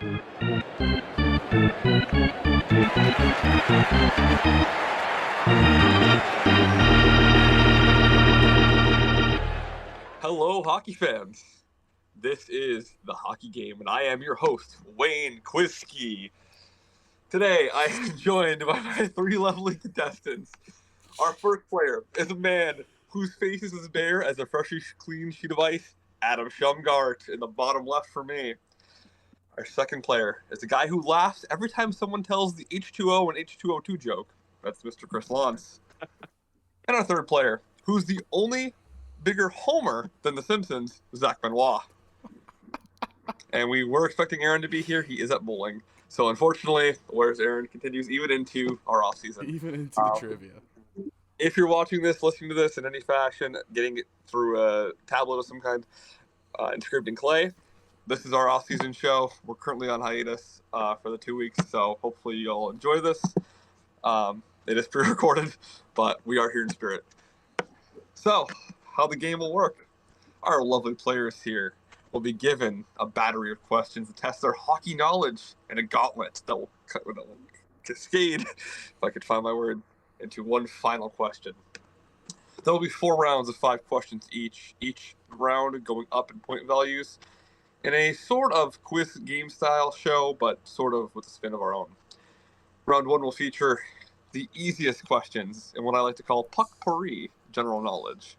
Hello, hockey fans. This is the Hockey Game, and I am your host, Wayne Kwiski. Today, I am joined by my three lovely contestants. Our first player is a man whose face is as bare as a freshly clean sheet of ice, Adam Shumgart, in the bottom left for me. Our second player is a guy who laughs every time someone tells the H2O and H2O2 joke. That's Mr. Chris Lantz. And our third player, who's the only bigger homer than The Simpsons, Zack Benoit. And we were expecting Aaron to be here. He is at bowling. So unfortunately, Where's Aaron continues even into our off season. Even into the trivia. If you're watching this, listening to this in any fashion, getting it through a tablet of some kind, and scripting clay, this is our off season show. We're currently on hiatus for the 2 weeks, so hopefully you'll enjoy this. It is pre-recorded, but we are here in spirit. So, how the game will work. Our lovely players here will be given a battery of questions to test their hockey knowledge and a gauntlet that will cascade, if I could find my word, into one final question. There will be 4 rounds of 5 questions each round going up in point values, in a sort of quiz game style show, but sort of with a spin of our own. Round 1 will feature the easiest questions in what I like to call puck-pourri, general knowledge.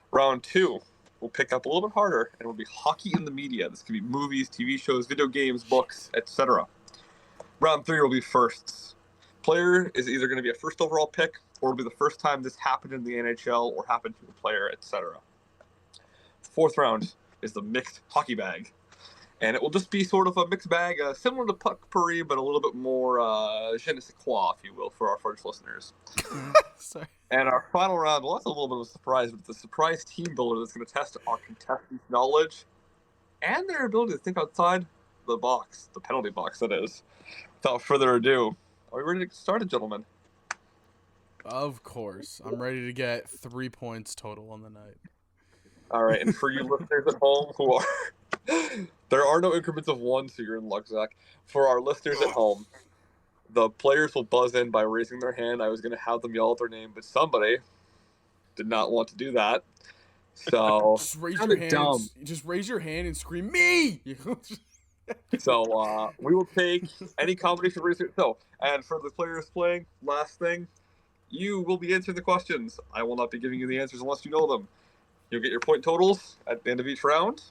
Round 2 will pick up a little bit harder, and it will be hockey in the media. This could be movies, TV shows, video games, books, etc. Round 3 will be firsts. Player is either going to be a first overall pick, or it'll be the first time this happened in the NHL or happened to a player, etc. 4th round is the mixed hockey bag. And it will just be sort of a mixed bag, similar to puck-pourri, but a little bit more je ne sais quoi, if you will, for our French listeners. Sorry. And our final round, well, that's a little bit of a surprise, but it's a surprise team builder that's going to test our contestants' knowledge and their ability to think outside the box, the penalty box, that is. Without further ado, are we ready to get started, gentlemen? Of course. I'm ready to get 3 points total on the night. All right, and for you listeners at home who are... there are no increments of 1, so you're in luck, Zach. For our listeners at home, the players will buzz in by raising their hand. I was going to have them yell out their name, but somebody did not want to do that. So just raise your hand and scream, me! So we will take any combination of raising. So, and for the players playing, last thing, you will be answering the questions. I will not be giving you the answers unless you know them. You'll get your point totals at the end of each round.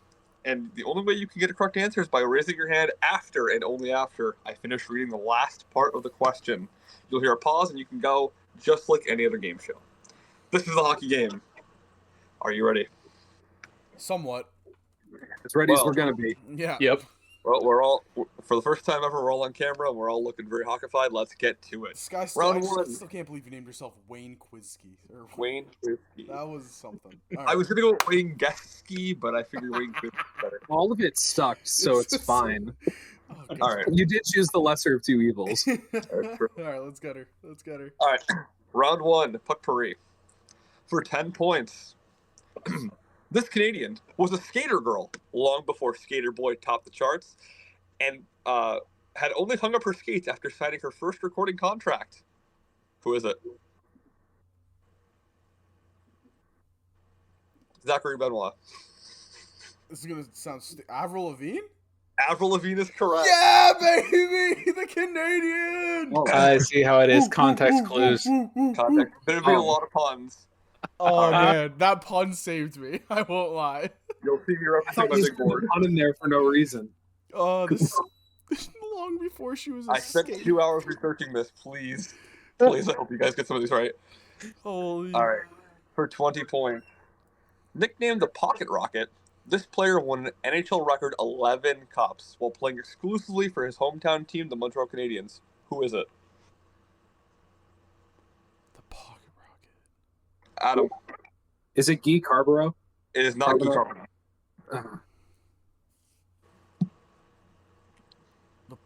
And the only way you can get a correct answer is by raising your hand after and only after I finish reading the last part of the question. You'll hear a pause and you can go just like any other game show. This is the hockey game. Are you ready? Somewhat. As ready as we're going to be. Yeah. Yep. Well, we're all, for the first time ever, we're all on camera and we're all looking very hockified. Let's get to it. This guy Round I 1. still can't believe you named yourself Wayne Kwiski. Wayne Kwiski. That was something. I was going to go with Wayne Geski, but I figured Wayne Kwiski was better. All of it sucked, so it's fine. Oh, all right. You did choose the lesser of two evils. All right, let's get her. All right. Round 1, puck-pourri. For 10 points. This Canadian was a skater girl long before Skater Boy topped the charts, and had only hung up her skates after signing her first recording contract. Who is it? Zachary Benoit. This is going to sound Avril Lavigne? Avril Lavigne is correct. Yeah, baby! The Canadian! Oh, I see how it is. Context clues. Context. There'll be a lot of puns. Oh, man. That pun saved me. I won't lie. You'll see me I thought referencing my you big board. put in there for no reason. Oh, this long before she was a I spent skater. 2 hours researching this. Please, I hope you guys get some of these right. Holy. All right. For 20 points. Nicknamed the Pocket Rocket, this player won an NHL record 11 cups while playing exclusively for his hometown team, the Montreal Canadiens. Who is it? The Pocket Rocket. Adam. Is it Guy Carborough? It is not Guy Carborough.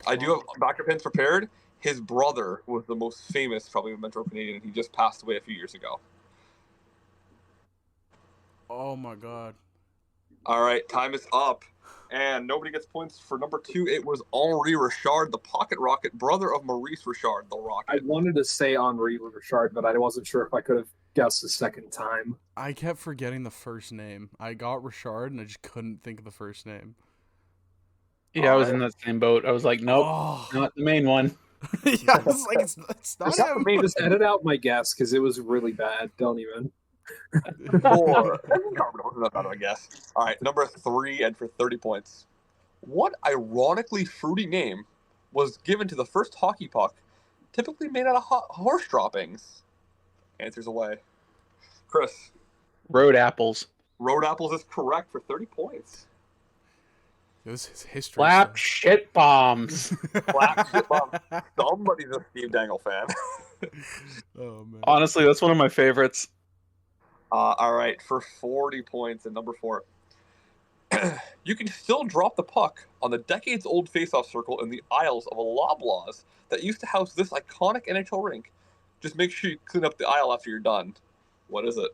I do have backup hints prepared. His brother was the most famous, probably, Montreal Canadian, and he just passed away a few years ago. Oh my god. All right, time is up. And nobody gets points for number 2. It was Henri Richard, the pocket rocket, brother of Maurice Richard, the rocket. I wanted to say Henri Richard, but I wasn't sure if I could have guessed the second time. I kept forgetting the first name. I got Richard, and I just couldn't think of the first name. Yeah, I was in that same boat. I was like, nope, not the main one. Yeah, it's like it's not him. Just edit out my guess because it was really bad. Don't even. 4. Not bad of a guess. All right, number 3, and for 30 points. What ironically fruity name was given to the first hockey puck, typically made out of horse droppings? Answers away. Chris. Road apples. Road apples is correct for 30 points. This is history. Flap shit bombs. Flap shit bomb. Somebody's a Steve Dangle fan. Oh man. Honestly, that's one of my favorites. All right, for 40 points and number 4. You can still drop the puck on the decades-old face-off circle in the aisles of a Loblaws that used to house this iconic NHL rink. Just make sure you clean up the aisle after you're done. What is it?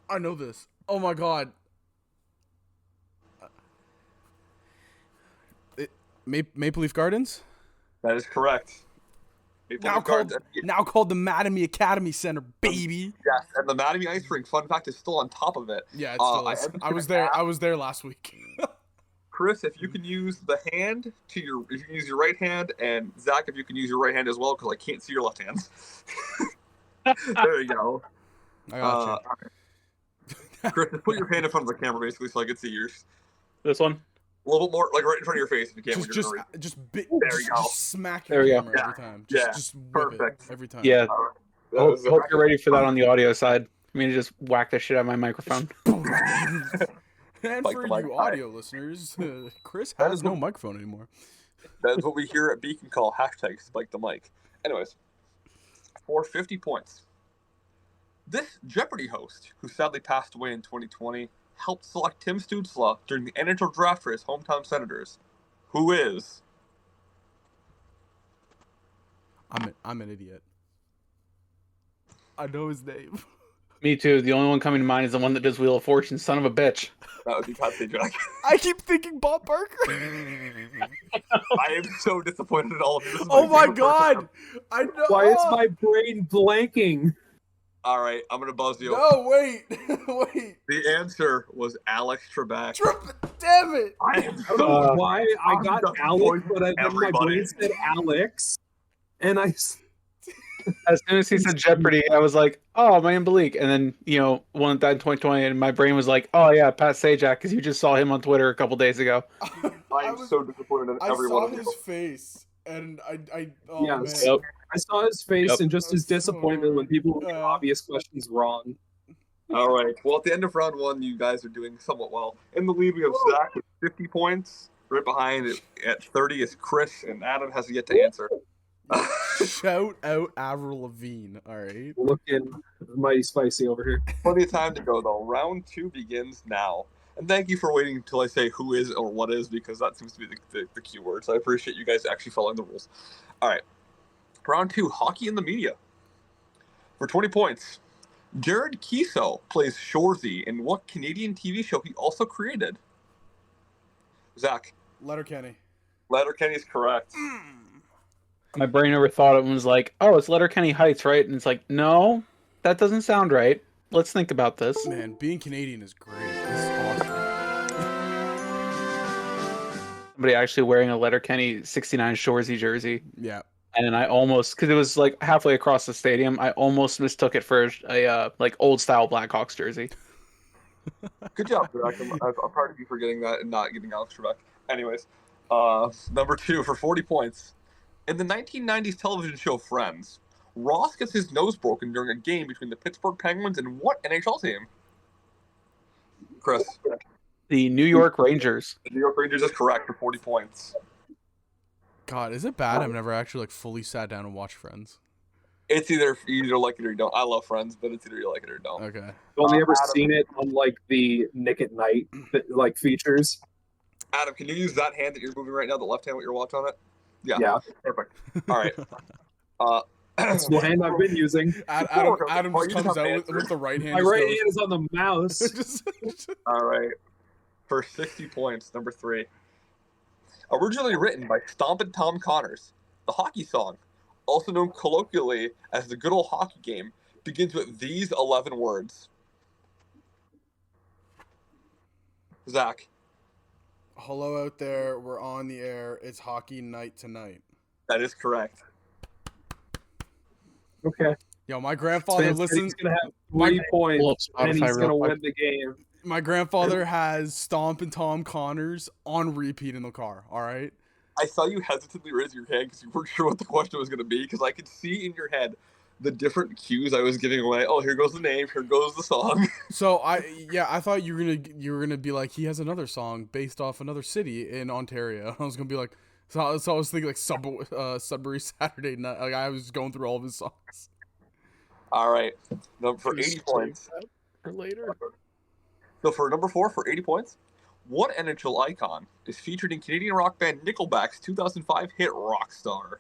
I know this. Oh my god. Maple Leaf Gardens? That is correct. Now called the Mattamy Academy Center, baby. Yes, and the Mattamy Ice Rink, fun fact, is still on top of it. Yeah, it still is. I was there last week. Chris, if you can use the hand if you can use your right hand, and Zach, if you can use your right hand as well, because I can't see your left hands. There you go. I got you. Chris, put your hand in front of the camera, basically, so I can see yours. This one? A little bit more, like right in front of your face, if you can. There you go. Just smack your camera every time. Just whip it every time. Yeah. Hope you're ready for that on the audio side. I mean, just whack the shit out of my microphone. And for you audio listeners, Chris has no microphone anymore. That is what we here at Beakin call #spike the mic. Anyways, for 50 points, this Jeopardy host, who sadly passed away in 2020, helped select Tim Stützle during the NHL draft for his hometown Senators. Who is? I'm an idiot. I know his name. Me too. The only one coming to mind is the one that does Wheel of Fortune. Son of a bitch. That would be Pat Sajak. I keep thinking Bob Barker. I am so disappointed in all of this. Oh my god! I know. Why is my brain blanking? All right, I'm gonna buzz you. No, wait, wait. The answer was Alex Trebek. Damn it! I am I don't know why I got Alex, but then my brain said Alex, and I. As soon as he said Jeopardy, I was like, "Oh, man, Bleak." And then one died in 2020, and my brain was like, "Oh yeah, Pat Sajak," because you just saw him on Twitter a couple days ago. I am so disappointed in everyone. I saw his face, and I man. Yep. I saw his face and just his disappointment when people get obvious questions wrong. All right. Well, at the end of round 1, you guys are doing somewhat well. In the lead, we have Zach with 50 points. Right behind it at 30 is Chris, and Adam has yet to answer. Shout out Avril Lavigne. All right. Looking mighty spicy over here. Plenty of time to go, though. Round 2 begins now. And thank you for waiting until I say who is or what is, because that seems to be the key word. So I appreciate you guys actually following the rules. All right. Round 2, hockey in the media. For 20 points, Jared Keeso plays Shorzy in what Canadian TV show he also created? Zach. Letterkenny. Letterkenny is correct. My brain never thought it was like, oh, it's Letterkenny Heights, right? And it's like, no, that doesn't sound right. Let's think about this. Man, being Canadian is great. This is awesome. Somebody actually wearing a Letterkenny 69 Shorzy jersey. Yeah. And I almost, because it was like halfway across the stadium, I almost mistook it for a like old style Blackhawks jersey. Good job, Zach. I'm proud of you for getting that and not getting Alex Trebek. Anyways, number 2 for 40 points. In the 1990s television show Friends, Ross gets his nose broken during a game between the Pittsburgh Penguins and what NHL team? Chris. The New York Rangers. The New York Rangers is correct for 40 points. God, is it bad? I've never actually fully sat down and watched Friends. It's either you like it or you don't. I love Friends, but it's either you like it or you don't. Okay. I've only ever seen it on like the Nick at Night like features. Adam, can you use that hand that you're moving right now, the left hand with your watch on it? Yeah. Perfect. All right. That's the hand I've been using. Adam just comes out with the right hand. My right hand is on the mouse. All right. For 60 points, number 3. Originally written by Stompin' Tom Connors, the hockey song, also known colloquially as the good old hockey game, begins with these 11 words. Zach. Hello out there. We're on the air. It's hockey night tonight. That is correct. Okay. Yo, my grandfather listens. He's gonna have 3 points, and he's gonna win the game. My grandfather has Stompin' Tom Connors on repeat in the car. All right. I saw you hesitantly raise your hand because you weren't sure what the question was going to be, because I could see in your head the different cues I was giving away. Oh, here goes the name. Here goes the song. So I thought you were gonna be like, he has another song based off another city in Ontario. I was gonna be like, so I was thinking like Sudbury Saturday Night. Like I was going through all of his songs. All right, for 80 points. For later. So for number 4, for 80 points, what NHL icon is featured in Canadian rock band Nickelback's 2005 hit Rockstar?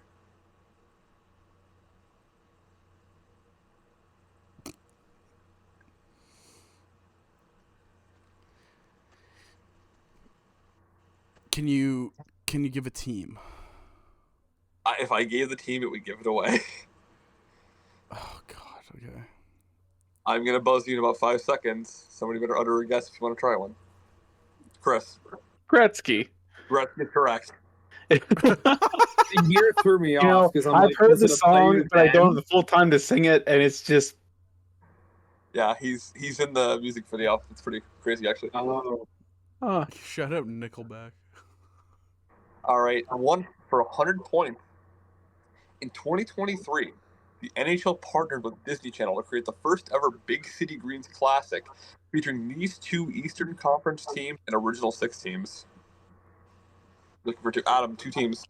Can you give a team? If I gave the team, it would give it away. Oh God. Okay. I'm going to buzz you in about 5 seconds. Somebody better utter a guess if you want to try one. Chris. Gretzky. Gretzky, correct. The year threw me off because I've heard the song, but I don't have the full time to sing it, and it's just. Yeah, he's in the music video. It's pretty crazy, actually. Oh. Shout out Nickelback. All right, one for 100 points. In 2023, the NHL partnered with Disney Channel to create the first ever Big City Greens Classic, featuring these 2 Eastern Conference teams and original 6 teams. Looking for 2. Adam, 2 teams.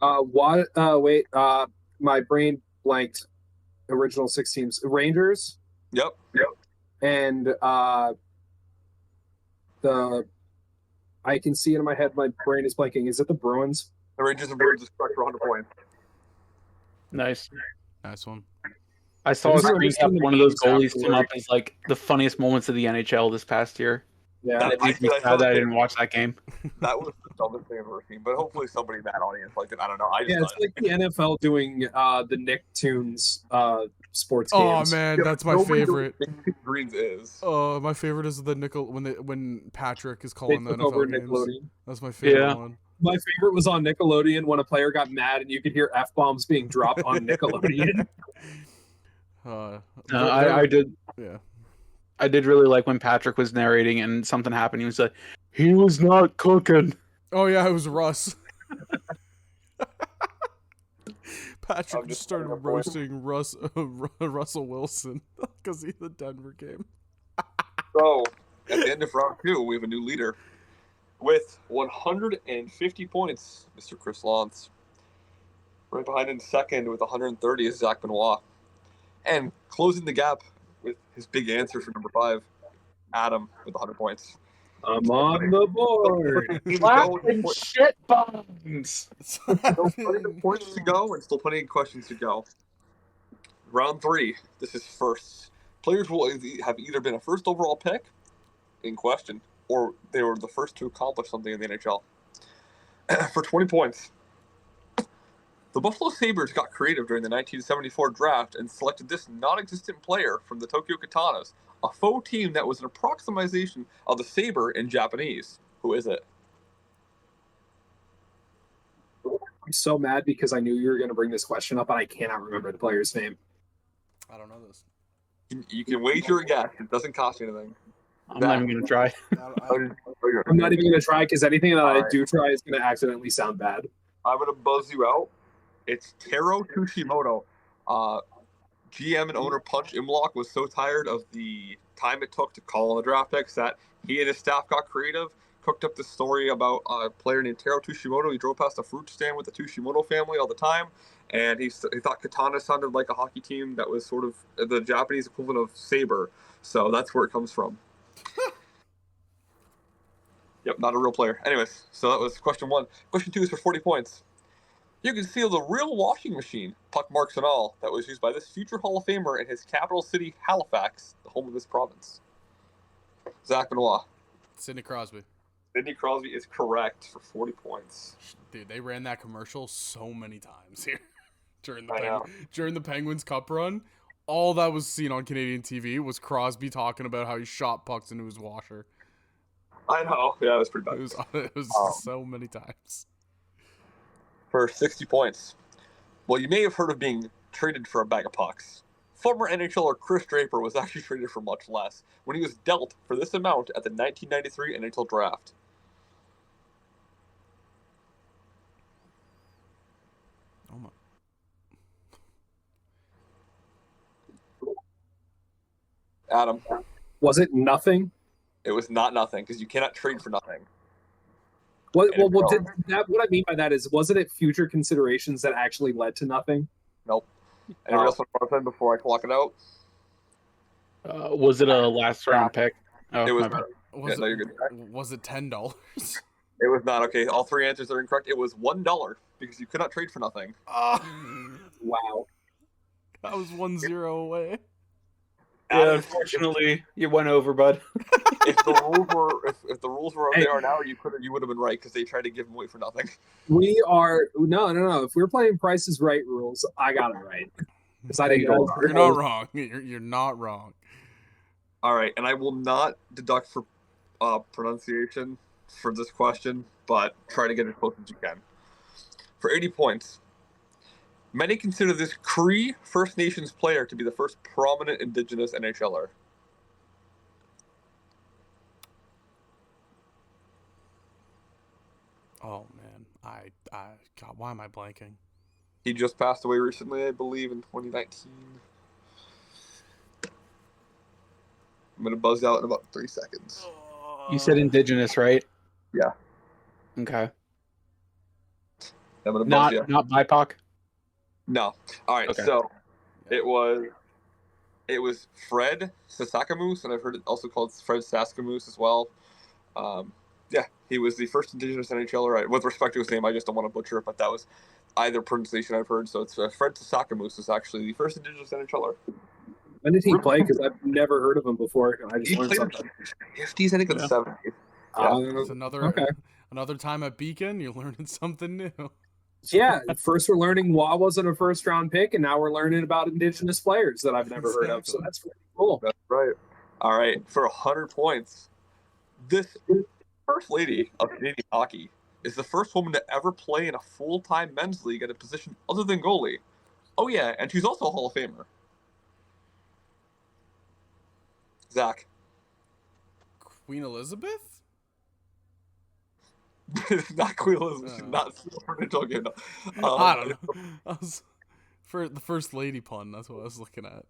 What? Wait. My brain blanked. Original 6 teams. Rangers. Yep. And I can see it in my head. My brain is blanking. Is it the Bruins? The Rangers and Bruins is correct for 100 points. Nice. Nice one. I saw a screen cap one of those goalies come up as like the funniest moments of the NHL this past year. Yeah, It makes me sad that I didn't watch that game. That was the dumbest thing I've ever seen, but hopefully somebody in that audience liked it. I don't know. it's like the NFL doing the Nicktoons sports Oh games. man, that's my favorite. Greens is. My favorite is the when Patrick is calling the They took over NFL games. Nickelodeon. That's my favorite Yeah. one. My favorite was on Nickelodeon when a player got mad and you could hear F-bombs being dropped on Nickelodeon. I did. Yeah. I did really like when Patrick was narrating and something happened. He was like, "He was not cooking." Oh yeah, it was Russ. Patrick just started roasting Russell Wilson because he's the Denver game. So, at the end of round 2, we have a new leader. With 150 points, Mr. Chris Lantz. Right behind in second with 130 is Zack Benoit. And closing the gap with his big answer for number 5, Adam with 100 points. I'm on the board. Clapping shit bombs. Still plenty of points to go and still plenty of questions to go. Round 3, this is first. Players will have either been a first overall pick in question, or they were the first to accomplish something in the NHL. For 20 points, the Buffalo Sabres got creative during the 1974 draft and selected this non-existent player from the Tokyo Katanas, a faux team that was an approximation of the Sabre in Japanese. Who is it? I'm so mad because I knew you were going to bring this question up and I cannot remember the player's name. I don't know this. You can wager a guess. It doesn't cost you anything. I'm not even gonna try. I'm not even going to try because anything that I do try is going to accidentally sound bad. I'm going to buzz you out. It's Taro Tushimoto. GM and owner Punch Imlock was so tired of the time it took to call on the draft picks that he and his staff got creative, cooked up this story about a player named Taro Tushimoto. He drove past a fruit stand with the Tushimoto family all the time, and he thought Katana sounded like a hockey team that was sort of the Japanese equivalent of Sabre. So that's where it comes from. Yep, not a real player. Anyways, so that was question 1. Question 2 is for 40 points. You can see the real washing machine, puck marks and all, that was used by this future Hall of Famer in his capital city, Halifax, the home of this province. Zack Benoit. Sidney Crosby. Sidney Crosby is correct for 40 points. Dude, they ran that commercial so many times here during I the Penguins Cup run. All that was seen on Canadian TV was Crosby talking about how he shot pucks into his washer. I know. Yeah, it was pretty bad. It was so many times. For 60 points. Well, you may have heard of being traded for a bag of pucks. Former NHLer Chris Draper was actually traded for much less when he was dealt for this amount at the 1993 NHL Draft. Oh my. Adam. Was it nothing? It was not nothing, because you cannot trade for nothing. What I mean by that is, wasn't it future considerations that actually led to nothing? Nope. Anybody else want to run before I clock it out? Was it a last round pick? Oh, It was. Was you're good. Was it $10? It was not. Okay, all three answers are incorrect. It was $1 because you could not trade for nothing. Wow. I was 1-0 away. Yeah, unfortunately, you went over, bud. If the rules were what they are now, you would have been right because they tried to give them away for nothing. We are no. If we're playing Price is Right rules, I got it right. Because I didn't go. You're not wrong. You're not wrong. All right, and I will not deduct for pronunciation for this question, but try to get as close as you can. For 80 points, many consider this Cree First Nations player to be the first prominent Indigenous NHLer. Oh man, God, why am I blanking? He just passed away recently, I believe, in 2019. I'm gonna buzz out in about 3 seconds. You said Indigenous, right? Yeah. Okay. I'm gonna buzz you. Not BIPOC? No. All right. Okay. So it was Fred Saskamoose, and I've heard it also called Fred Saskamoose as well. Yeah, he was the first Indigenous NHLer. With respect to his name, I just don't want to butcher it, but that was either pronunciation I've heard. So it's Fred Saskamoose is actually the first Indigenous NHLer. When did he play? Because I've never heard of him before. I just learned something. 50s, I think, in the 70s. It's another time at Beakin, you're learning something new. Yeah, first we're learning Wah wasn't a first-round pick, and now we're learning about Indigenous players that I've never heard of. So that's pretty cool. That's right. All right, for 100 points, this First Lady of Canadian hockey is the first woman to ever play in a full-time men's league at a position other than goalie. Oh, yeah, and she's also a Hall of Famer. Zack. Queen Elizabeth? Not Queen Elizabeth. Not Supernatural game. No. I don't know. For the First Lady pun, that's what I was looking at.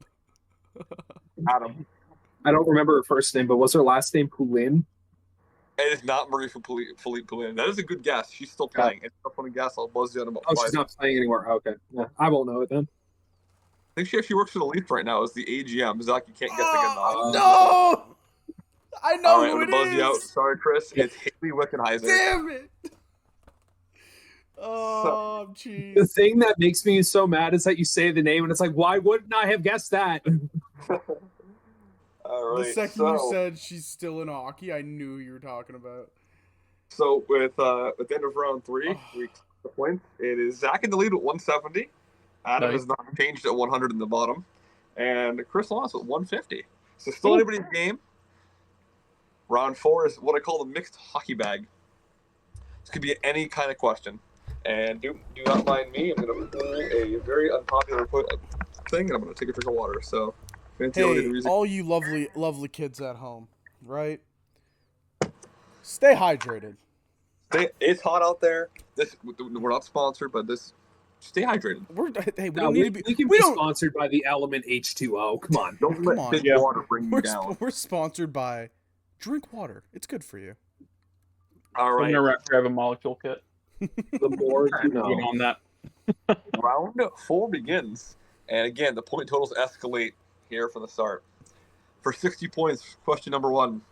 Adam. I don't remember her first name, but what's her last name? Poulin? It is not Marie Philippe Poulin. That is a good guess. She's still playing. It's not funny guess. I'll buzz you in about 5 she's not playing anymore. Okay. Yeah, I won't know it then. I think she actually works for the Leafs right now as the AGM. Zach, you can't guess again. No! I know All right, who I'm going to buzz you out. is! Sorry, Chris. It's Haley Wickenheiser. Damn it! Oh, jeez. The thing that makes me so mad is that you say the name and it's like, why wouldn't I have guessed that? All right. The second you said she's still in hockey, I knew you were talking about. So with the end of round 3, we the points. It is Zach in the lead with 170. Adam has not changed at 100 in the bottom, and Chris lost with 150. So still anybody's game. Round 4 is what I call the mixed hockey bag. This could be any kind of question. And do not mind me. I'm going to pull a very unpopular thing, and I'm going to take a drink of water. So, hey, all you lovely kids at home, right? Stay hydrated. It's hot out there. We're not sponsored, but stay hydrated. We can be sponsored by the element H2O. Come on. Don't let water bring you down. We're sponsored by Drink Water. It's good for you. All right. I'm going to grab a molecule kit. The more you know. On that. Round 4 begins. And again, the point totals escalate here from the start. For 60 points, question number 1.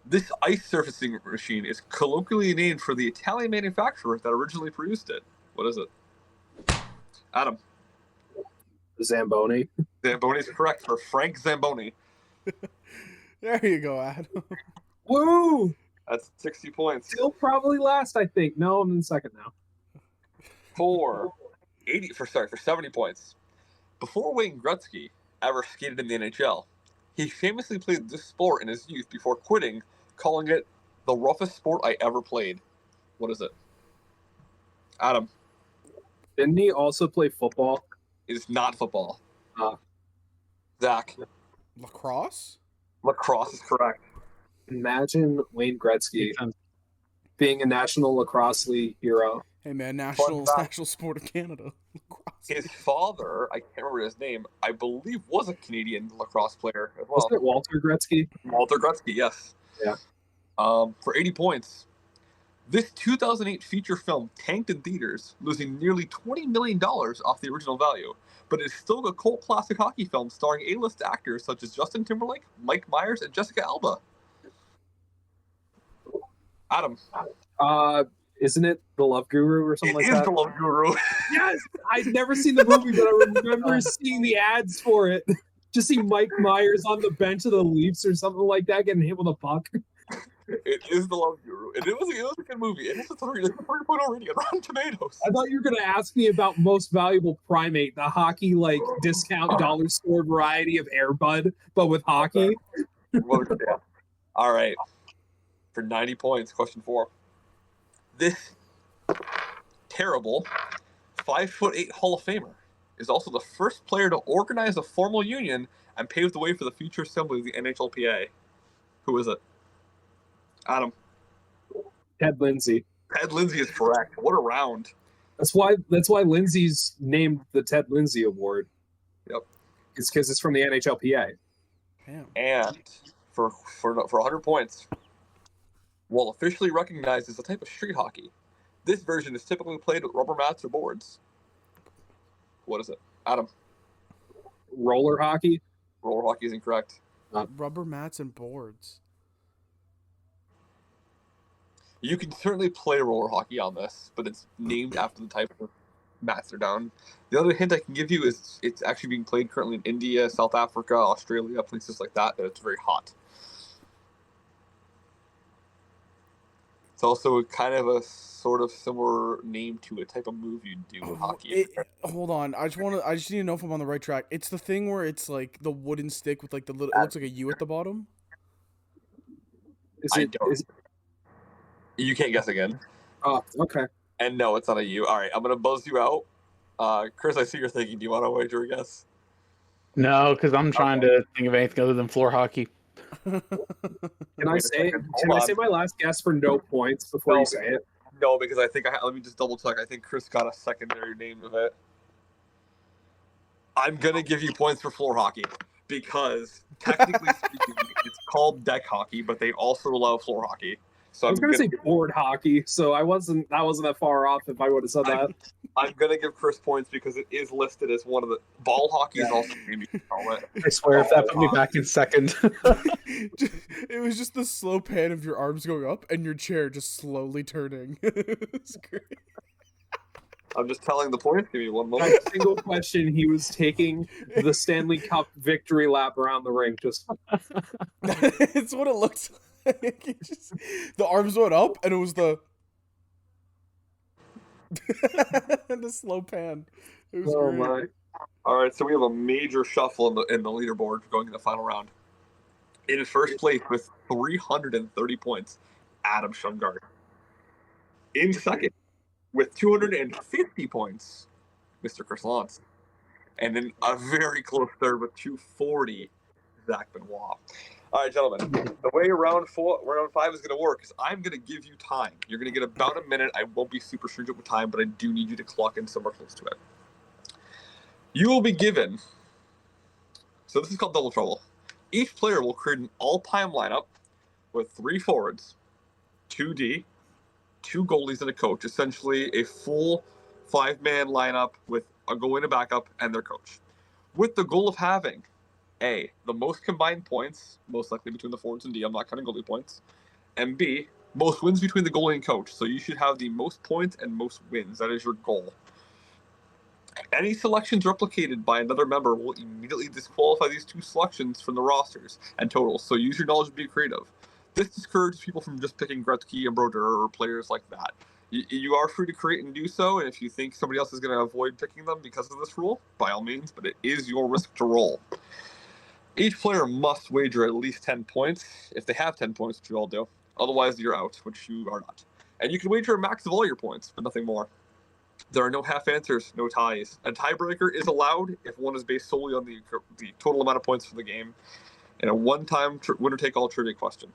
This ice surfacing machine is colloquially named for the Italian manufacturer that originally produced it. What is it? Adam. Zamboni. Zamboni is correct for Frank Zamboni. There you go, Adam. Woo! That's 60 points. Still probably last, I think. No, I'm in second now. For 70 points. Before Wayne Gretzky ever skated in the NHL, he famously played this sport in his youth before quitting, calling it the roughest sport I ever played. What is it? Adam. Didn't he also play football? It is not football. Zach. Lacrosse? Lacrosse is correct. Imagine Wayne Gretzky being a National Lacrosse League hero. Hey man, national sport of Canada. Lacrosse. His father, I can't remember his name, I believe was a Canadian lacrosse player as well. Wasn't it Walter Gretzky? Walter Gretzky, yes. Yeah. For 80 points. This 2008 feature film tanked in theaters, losing nearly $20 million off the original value, but it's still a cult classic hockey film starring A-list actors such as Justin Timberlake, Mike Myers, and Jessica Alba. Adam. Isn't it The Love Guru or something like that? It is The Love Guru. Yes! I've never seen the movie, but I remember seeing the ads for it. Just see Mike Myers on the bench of the Leafs or something like that getting hit with a puck. It is The Love Guru. And it was a good movie. It is a 3.0 rating on Rotten Tomatoes. I thought you were going to ask me about most valuable primate, the hockey discount dollar store variety of Air Bud, but with hockey. All right. For 90 points, question 4. This terrible 5'8" Hall of Famer is also the first player to organize a formal union and pave the way for the future assembly of the NHLPA. Who is it? Adam. Ted Lindsay. Ted Lindsay is correct. What a round. That's why Lindsay's named the Ted Lindsay Award. Yep. It's because it's from the NHLPA. Damn. And for 100 points, while officially recognized as a type of street hockey, this version is typically played with rubber mats or boards. What is it? Adam. Roller hockey? Roller hockey is incorrect. Rubber mats and boards. You can certainly play roller hockey on this, but it's named after the type of mats they're down. The other hint I can give you is it's actually being played currently in India, South Africa, Australia, places like that, and it's very hot. It's also kind of a sort of similar name to a type of move you do in hockey. Hold on, I just need to know if I'm on the right track. It's the thing where it's like the wooden stick with like the little. It looks like a U at the bottom. You can't guess again. Oh, okay. And no, it's not a U. All right, I'm gonna buzz you out. Chris, I see you're thinking. Do you want to wager a guess? No, because I'm trying to think of anything other than floor hockey. Can I say my last guess for no points before you say it? No, because I think let me just double check. I think Chris got a secondary name of it. I'm gonna give you points for floor hockey because technically speaking, it's called deck hockey, but they also allow floor hockey. So I was gonna say board hockey, so I wasn't that far off if I would have said that. I'm gonna give Chris points because it is listed as one of the ball hockey is also maybe you call it. I swear, if that put me back in second. It was just the slow pan of your arms going up and your chair just slowly turning. It's great. I'm just telling the points. Give me one moment. That single question, he was taking the Stanley Cup victory lap around the ring. Just it's what it looks like. The arms went up and it was the the slow pan. It was great. My. All right, so we have a major shuffle in the leaderboard going in the final round. In first place with 330 points, Adam Shungard. In second with 250 points, Mr. Chris Lantz. And in a very close third with 240, Zack Benoit. All right, gentlemen, the way round 5 is going to work is I'm going to give you time. You're going to get about a minute. I won't be super stringent with time, but I do need you to clock in somewhere close to it. You will be given, so this is called double trouble. Each player will create an all-time lineup with 3 forwards, 2D, 2 goalies, and a coach, essentially a full 5-man lineup with a goalie and a backup and their coach, with the goal of having A, the most combined points, most likely between the forwards and D, I'm not counting goalie points, and B, most wins between the goalie and coach. So you should have the most points and most wins. That is your goal. Any selections replicated by another member will immediately disqualify these 2 selections from the rosters and totals, so use your knowledge to be creative. This discourages people from just picking Gretzky and Brodeur or players like that. You are free to create and do so, and if you think somebody else is going to avoid picking them because of this rule, by all means, but it is your risk to roll. Each player must wager at least 10 points, if they have 10 points, which you all do. Otherwise, you're out, which you are not. And you can wager a max of all your points, but nothing more. There are no half answers, no ties. A tiebreaker is allowed if one is based solely on the total amount of points for the game, and a one-time winner-take-all trivia question.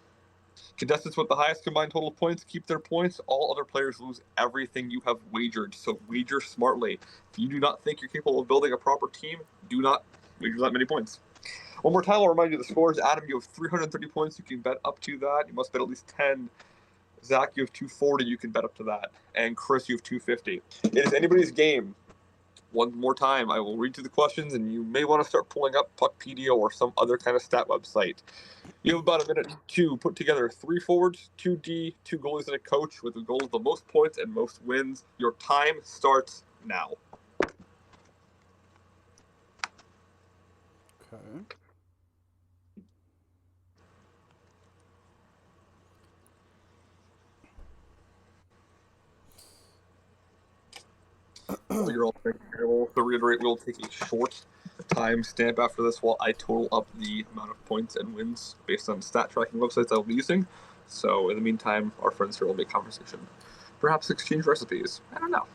Contestants with the highest combined total of points keep their points. All other players lose everything you have wagered, so wager smartly. If you do not think you're capable of building a proper team, do not wager that many points. One more time, I'll remind you the scores. Adam, you have 330 points. You can bet up to that. You must bet at least 10. Zack, you have 240. You can bet up to that. And Chris, you have 250. It is anybody's game. One more time, I will read through the questions, and you may want to start pulling up Puckpedia or some other kind of stat website. You have about a minute to put together 3 forwards, 2 D, 2 goalies, and a coach with the goal of the most points and most wins. Your time starts now. Okay. You're all to reiterate, we'll take a short time stamp after this while I total up the amount of points and wins based on stat tracking websites I'll be using. So in the meantime, our friends here will make conversation. Perhaps exchange recipes. I don't know.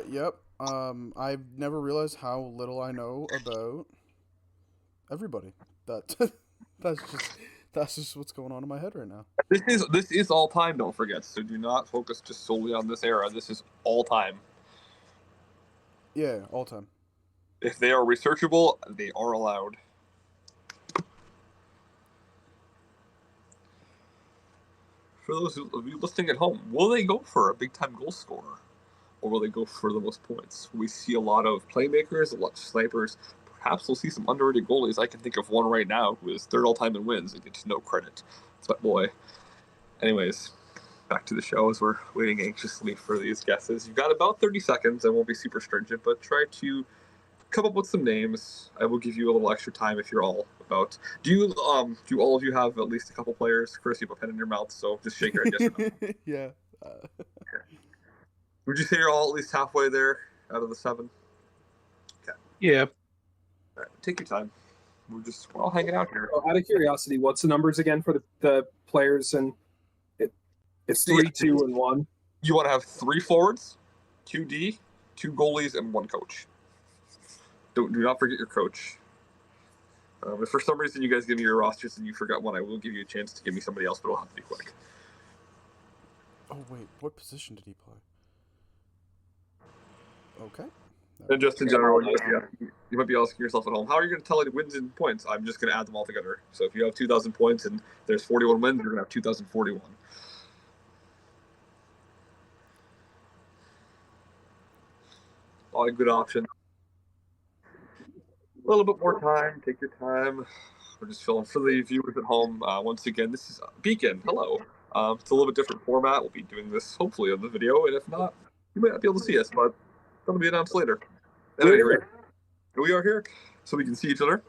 Yep. I've never realized how little I know about everybody. That's just what's going on in my head right now. This is all time, don't forget. So do not focus just solely on this era. This is all time. Yeah, all time. If they are researchable, they are allowed. For those of you listening at home, will they go for a big-time goal scorer? Or will they go for the most points? We see a lot of playmakers, a lot of snipers. Perhaps we'll see some underrated goalies. I can think of one right now who is third all-time in wins and gets no credit. It's my boy. Anyways, back to the show as we're waiting anxiously for these guesses. You've got about 30 seconds. I won't be super stringent, but try to come up with some names. I will give you a little extra time if you're all about. Do all of you have at least a couple players? Chris, you have a pen in your mouth, so just shake your head yes or no. Yeah. Okay. Would you say you're all at least halfway there out of the 7? Okay. Yeah. All right, take your time. We're all hanging out here. Well, out of curiosity, what's the numbers again for the players? And it's 3, 2, and 1. You want to have 3 forwards, 2 D, 2 goalies, and 1 coach. Do not forget your coach. If for some reason you guys give me your rosters and you forgot one, I will give you a chance to give me somebody else, but it'll have to be quick. Oh wait, what position did he play? Okay. And just in general, you might be asking yourself at home, how are you going to tell it wins and points? I'm just going to add them all together. So if you have 2,000 points and there's 41 wins, you're going to have 2,041. All a good option. A little bit more time. Take your time. We're just filling for the viewers at home. Once again, this is Beakin. Hello. It's a little bit different format. We'll be doing this hopefully on the video, and if not, you might not be able to see us, but that'll be announced later. At any rate, we are here so we can see each other,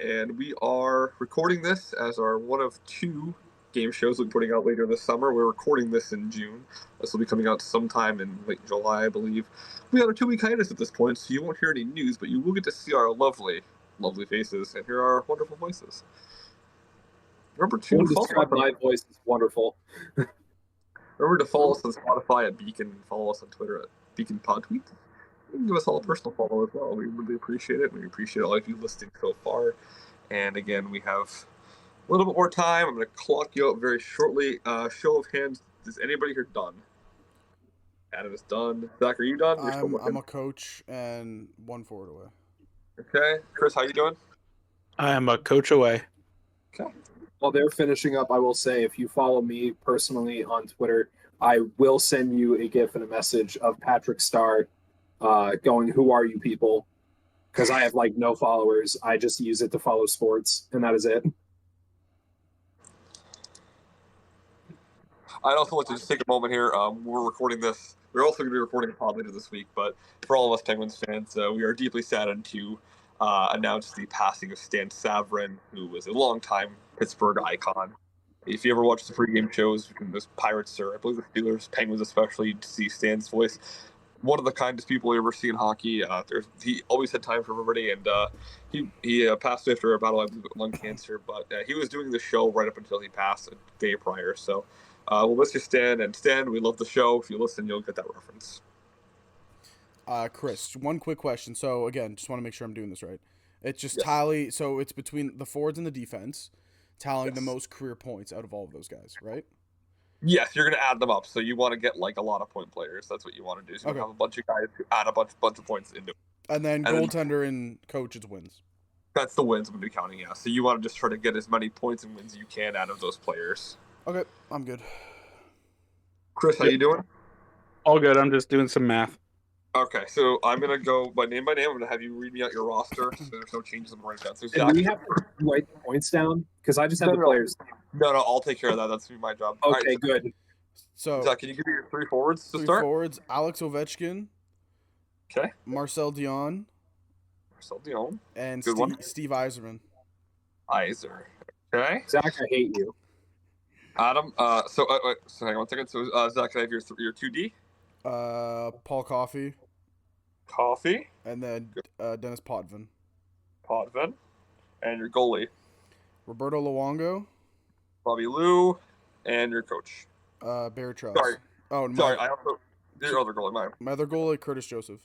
and we are recording this as our one of 2 game shows we'll be putting out later this summer. We're recording this in June. This will be coming out sometime in late July, I believe. We have a 2-week hiatus at this point, so you won't hear any news, but you will get to see our lovely, lovely faces and hear our wonderful voices. Remember to describe my voice is wonderful. Remember to follow us on Spotify at Beakin and follow us on Twitter at Beakin Pod Tweet. You can give us all a personal follow as well. We really appreciate it. We appreciate all of you listening so far. And again, we have a little bit more time. I'm going to clock you out very shortly. Show of hands. Is anybody here done? Adam is done. Zack, are you done? I'm a coach and 1 forward away. Okay. Chris, how you doing? I am a coach away. Okay. While they're finishing up, I will say, if you follow me personally on Twitter, I will send you a GIF and a message of Patrick Starr going, "Who are you people?" Because I have no followers. I just use it to follow sports, and that is it. I'd also like to just take a moment here. We're recording this. We're also going to be recording a pod later this week, but for all of us Penguins fans, we are deeply saddened to announce the passing of Stan Savran, who was a longtime Pittsburgh icon. If you ever watch the pregame shows, there's Pirates or I believe the Steelers, Penguins especially, you see Stan's voice. One of the kindest people you ever see in hockey. He always had time for everybody, and he passed after a battle with lung cancer. But he was doing the show right up until he passed a day prior. So we'll miss you, Stan. And Stan, we love the show. If you listen, you'll get that reference. Chris, one quick question. So again, just want to make sure I'm doing this right. It's just Yes. tally. So it's between the forwards and the defense, tallying the most career points out of all of those guys, right? Yes, you're going to add them up. So you want to get like a lot of point players. That's what you want to do. So you have a bunch of guys who add a bunch of points into it. And then goaltender and coaches wins. That's the wins I'm going to be counting, yeah. So you want to just try to get as many points and wins as you can out of those players. Okay, I'm good. Chris, how you doing? All good. I'm just doing some math. Okay, so I'm going to go by name. I'm going to have you read me out your roster so there's no changes in the write down. So And we have to write the points down because I just have the players. No, I'll take care of that. That's my job. Okay, All right, good. So Zack, can you give me your three forwards to three start? forwards: Alex Ovechkin, Okay. Marcel Dion, Marcel Dion. and Good one. Steve Yzerman. Iser. Okay. Zach, I hate you. Adam. So hang on one second. So Zack, can I have your 2D? Paul Coffey, Coffee. and then Dennis Potvin. Potvin. And your goalie. Roberto Luongo, Bobby Lou. And your coach. Barry Trotz. Sorry. Oh, Sorry, I also your other goalie, my other goalie, Curtis Joseph.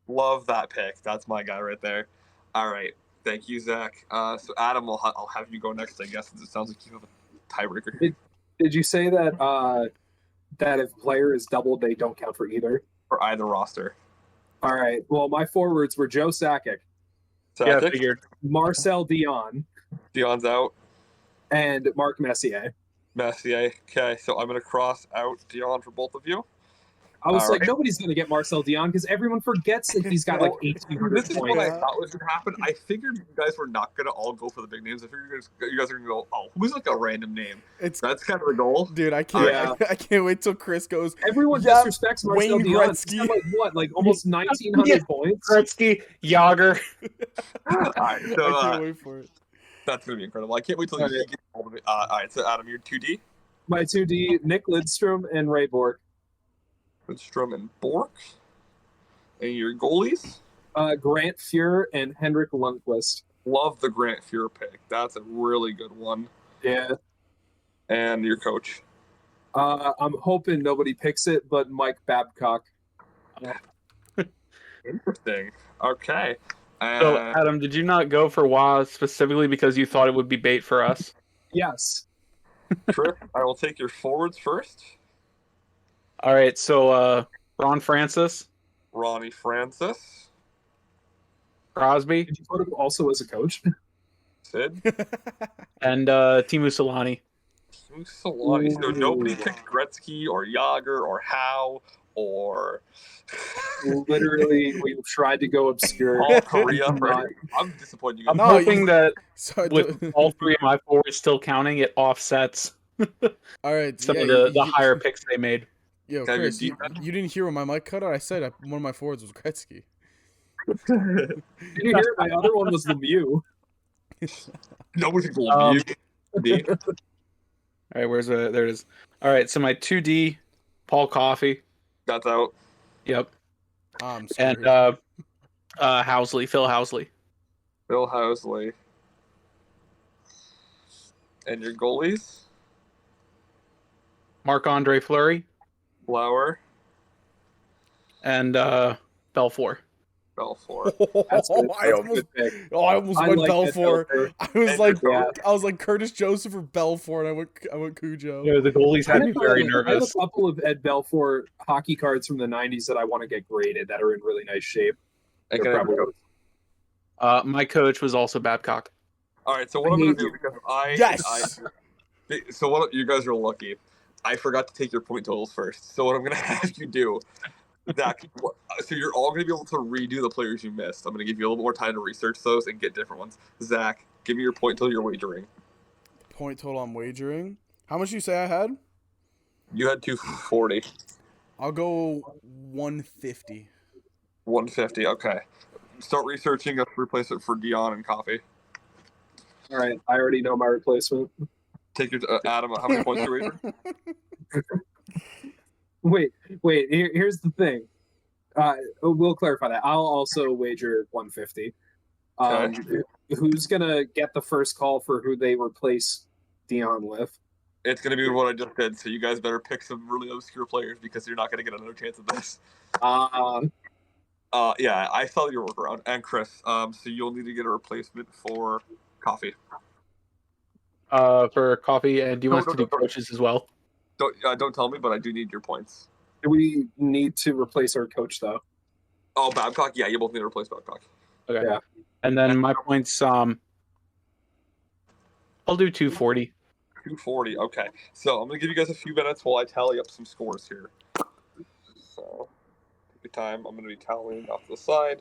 Love that pick. That's my guy right there. All right. Thank you, Zach. So Adam, I'll have you go next, I guess, since it sounds like you have a tiebreaker. Did you say that that if player is doubled, they don't count for either? For either roster. All right. Well, my forwards were Joe Sakic, Yeah, I Sakic, figured. Marcel Dion, Dion's out. and Mark Messier. Messier. Okay, so I'm going to cross out Dion for both of you. I was All like, right. nobody's going to get Marcel Dion because everyone forgets that he's got like 1,800 This is what I points. thought was going to happen. I figured you guys were not going to all go for the big names. I figured you guys are going to go, oh, who's like a random name? It's That's kind of the goal. dude. I can't. Yeah. I can't wait till Chris goes. Everyone Yeah, disrespects Marcel Wayne Dion. Gretzky. He's got, like what, like almost 1,900 Yeah. points? Gretzky, Yager. All right, I so can't wait for it. that's going to be incredible. I can't wait till you get all of it. All right, so Adam, you're 2D. My 2D, Nick Lidstrom and Ray Bork. Lidstrom and Bork. And your goalies? Grant Fuhr and Henrik Lundqvist. Love the Grant Fuhr pick. That's a really good one. Yeah. And your coach? I'm hoping nobody picks it, but Mike Babcock. Interesting. Okay. So, Adam, did you not go for Waz specifically because you thought it would be bait for us? Yes. Chris, I will take your forwards first. All right, so Ron Francis, Ronnie Francis. Crosby, Did you put him also as a coach? Sid. and Timu Solani. Solani. So nobody picked Gretzky or Yager or Howe or Literally, we tried to go obscure. Paul Korea. Not- I'm disappointed you I'm guys. No, hoping that So, with all three of my forwards still counting, it offsets all right. some yeah, of the you- higher picks they made. Yo, Can I Chris, be you, deep? you didn't hear when my mic cut out. I said one of my forwards was Gretzky. Did you hear it? My other one was Lemieux. Nobody picked Um, Lemieux. All right, where's there it is. All right, so my 2D, Paul Coffey. That's out. Yep. I'm And screwed. Housley, Phil Housley. Bill Housley. And your goalies? Marc-Andre Fleury Flower. and Belfour. Belfour. That's good. I That's a almost, good pick. I almost I went like that Belfour. Belfour. I was like, Yeah. I was like Curtis Joseph or Belfour, and I went Cujo. Yeah, the goalies had me very I have nervous. a couple of Ed Belfour hockey cards from the 90s that I want to get graded that are in really nice shape. And They're can I- probably- My coach was also Babcock. All right, so what I'm going to do, because Yes! so what you guys are lucky. I forgot to take your point totals first. So what I'm going to have you do, Zach, so you're all going to be able to redo the players you missed. I'm going to give you a little more time to research those and get different ones. Zach, give me your point total you're wagering. Point total I'm wagering. How much you say I had? You had 240. I'll go 150. 150, okay. Start researching a replacement for Dion and Coffee. All right, I already know my replacement. Take your Adam. How many points do you wager? Wait. Here's the thing. We'll clarify that. I'll also wager 150. Okay. Who's gonna get the first call for who they replace Dion with? It's going to be what I just did, so you guys better pick some really obscure players because you're not going to get another chance at this. Yeah, I saw your workaround. And Chris, so you'll need to get a replacement for Coffee. For Coffee, and do you want us to do coaches as well? Don't tell me, but I do need your points. Do we need to replace our coach, though? Oh, Babcock? Yeah, you both need to replace Babcock. Okay. Yeah. And then my points, I'll do 240. 240, okay. So I'm going to give you guys a few minutes while I tally up some scores here. So, take your time. I'm going to be tallying off to the side.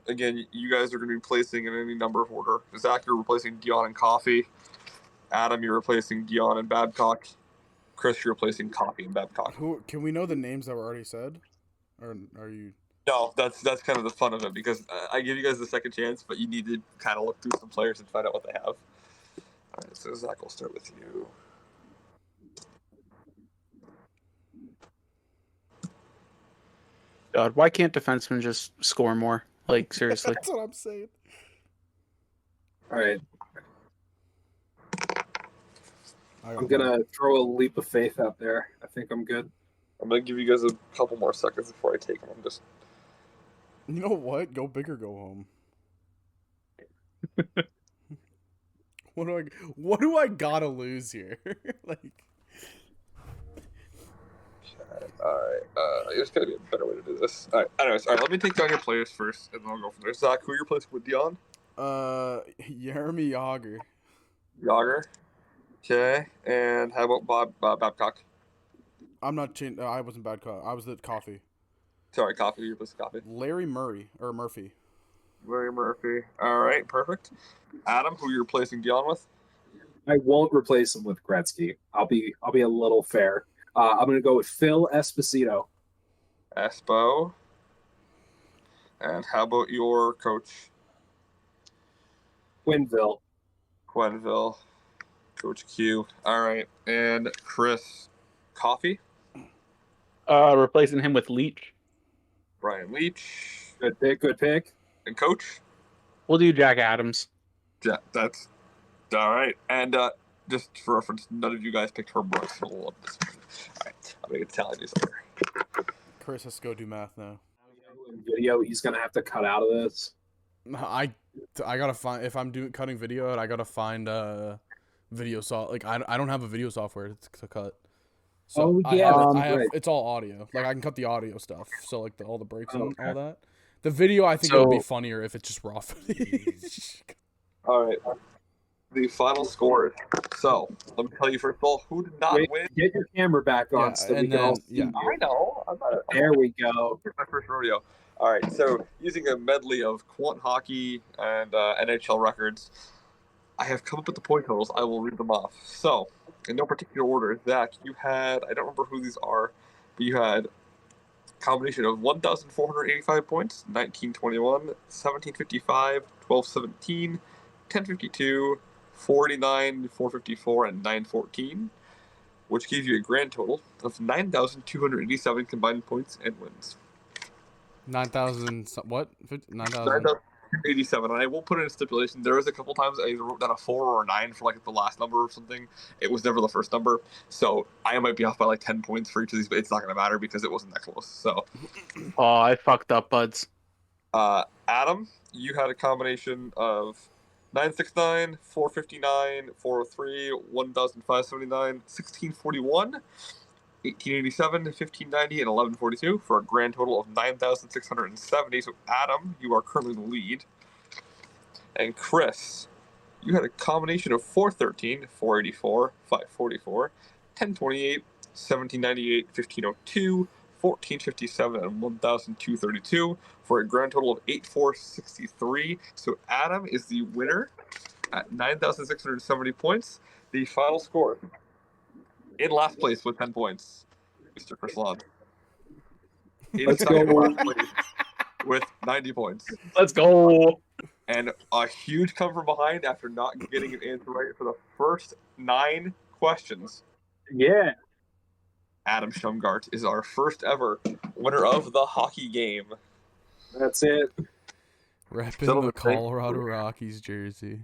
Again, you guys are going to be placing in any number of order. Zack, you're replacing Dion and Coffee. Adam, you're replacing Dion and Babcock. Chris, you're replacing Coffee and Babcock. Can we know the names that were already said? Or are you... No, that's kind of the fun of it because I give you guys the second chance, but you need to kind of look through some players and find out what they have. All right, so Zack, we'll start with you. God, why can't defensemen just score more? Like, seriously. That's what I'm saying. All right. I'm going to throw a leap of faith out there. I think I'm good. I'm going to give you guys a couple more seconds before I take them. I'm just... You know what? Go big or go home. What do I gotta lose here? Like... Alright, there's gotta be a better way to do this. Alright, anyways, let me take down your players first, and then I'll go from there. Zack, who are you replacing with Dion? Jeremy Yager. Yager. Okay, and how about Babcock? I'm not changing. I wasn't Babcock. I was the Coffee. Sorry, Coffee. You replaced Coffee. Larry Murray or Murphy. Larry Murphy. Alright, perfect. Adam, who are you replacing Dion with? I won't replace him with Gretzky. I'll be a little fair. I'm going to go with Phil Esposito. Espo. And how about your coach? Quinville. Coach Q. All right. And Chris, Coffee? Replacing him with Leach. Brian Leach. Good pick. And Coach? We'll do Jack Adams. Yeah, that's all right. And just for reference, none of you guys picked Herb Brooks. So we'll love this one. All right. I'm going to tally these over. Chris has to go do math now. Video he's going to have to cut out of this. I gotta find, if I'm cutting video out, I gotta find video like I don't have a video software to cut. So I have it's all audio. Like I can cut the audio stuff. So like all the breaks and all that. The video I think would be funnier if it's just raw footage. All right. The final score. So let me tell you first of all, who did not win? Get your camera back on so we can all see. I know. There we go. Here's my first rodeo. All right, so using a medley of quant hockey and NHL records, I have come up with the point totals. I will read them off. So, in no particular order, Zack, you had, I don't remember who these are, but you had a combination of 1,485 points, 1921, 1755, 1217, 1052, 49, 454, and 914, which gave you a grand total of 9,287 combined points and wins. 9,000 what? 9,000. 9,087, and I will put in a stipulation. There was a couple times I either wrote down a 4 or a 9 for like the last number or something. It was never the first number, so I might be off by like 10 points for each of these, but it's not going to matter because it wasn't that close. So, oh, I fucked up, buds. Adam, you had a combination of 969, 459, 403, 1,579, 1641. 1887, 1590, and 1142 for a grand total of 9,670. So, Adam, you are currently the lead. And Chris, you had a combination of 413, 484, 544, 1028, 1798, 1502, 1457, and 1,232 for a grand total of 8,463. So, Adam is the winner at 9,670 points. The final score. In last place with 10 points, Mr. Chris Lawn. Let's go. With 90 points. Let's go. And a huge come from behind after not getting an answer right for the first 9 questions. Yeah. Adam Shumgart is our first ever winner of the hockey game. That's it. Repping the Colorado Rockies jersey.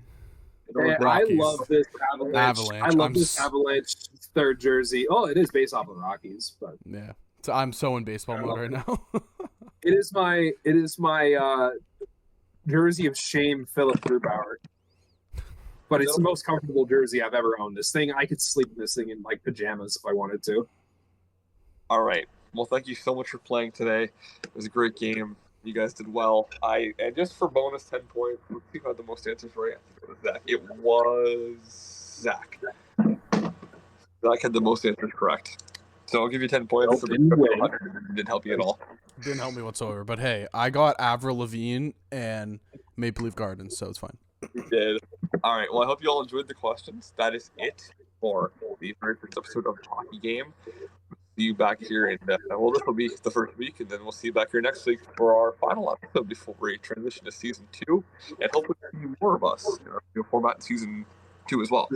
Hey, I love this Avalanche. I love this Avalanche third jersey. Oh, it is based off of Rockies, but yeah. So I'm so in baseball mode right now. It is my jersey of shame, Philip Grubauer. But it's the most comfortable jersey I've ever owned. This thing, I could sleep in this thing in like pajamas if I wanted to. All right. Well, thank you so much for playing today. It was a great game. You guys did well. And just for bonus 10 points, let's see who had the most answers right. I think it was Zach. It was Zach. Zach had the most answers correct. So I'll give you 10 points. Nope, didn't help you at all. Didn't help me whatsoever. But hey, I got Avril Lavigne and Maple Leaf Gardens, so it's fine. You did. All right. Well, I hope you all enjoyed the questions. That is it for the very first episode of the Hockey Game. See you back here, and this will be the first week, and then we'll see you back here next week for our final episode before we transition to season 2, and hopefully see more of us in our new format in season 2 as well.